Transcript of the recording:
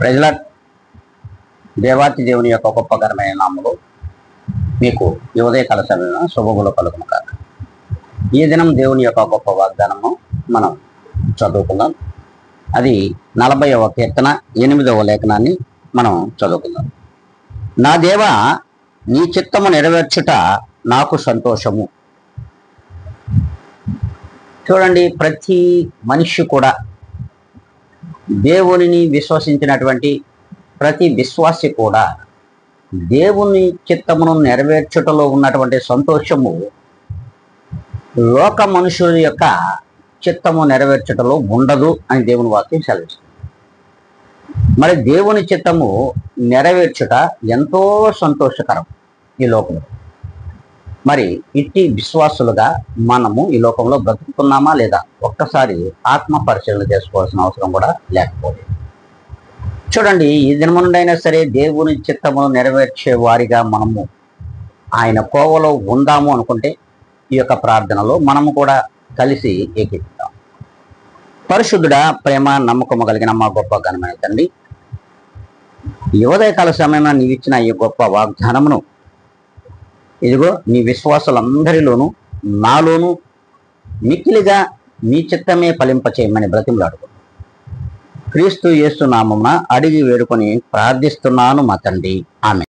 ప్రజల దేవాతి దేవుని యొక్క గొప్పకరమైన నామములు మీకు ఈ ఉదయకాల సమయంలో శుభములు కలుగును కాక. ఈ దినం దేవుని యొక్క గొప్ప వాగ్దానము మనం చదువుకుందాం. అది 40వ కీర్తన 8వ లేఖనాన్ని మనం చదువుకుందాం. నా దేవా, నీ చిత్తము నెరవేర్చుట నాకు సంతోషము. చూడండి, ప్రతి మనిషి కూడా, దేవునిని విశ్వసించినటువంటి ప్రతి విశ్వాసి కూడా దేవుని చిత్తమును నెరవేర్చుటలో ఉన్నటువంటి సంతోషము లోక మనుషుల యొక్క చిత్తము నెరవేర్చుటలో ఉండదు అని దేవుని వాక్యం సెలవిస్తుంది. మరి దేవుని చిత్తము నెరవేర్చుట ఎంతో సంతోషకరం ఈ లోకంలో. మరి ఇట్టి విశ్వాసులుగా మనము ఈ లోకంలో బ్రతుకుతున్నామా లేదా ఒక్కసారి ఆత్మ పరిశీలన చేసుకోవాల్సిన అవసరం కూడా లేకపోలేదు. చూడండి, ఈ దినము నుండైనా సరే దేవుని చిత్తమును నెరవేర్చే వారిగా మనము ఆయన కోవలో ఉందాము అనుకుంటే ఈ యొక్క ప్రార్థనలో మనము కూడా కలిసి ఏకీపిద్దాం. పరిశుద్ధుడా, ప్రేమ నమ్మకము కలిగిన మా గొప్ప ఘనమైన తండ్రి, ఈ ఉదయకాల సమయంలో నీవిచ్చిన ఈ గొప్ప వాగ్దానమును ఇదిగో నీ విశ్వాసులందరిలోనూ నాలోనూ మిక్కిలిగా నీ చిత్తమే ఫలింపచేయమని బ్రతిమలాడుకో. క్రీస్తు యేసు నామమున అడిగి వేడుకొని ప్రార్థిస్తున్నాను మా తండ్రి. ఆమెన్.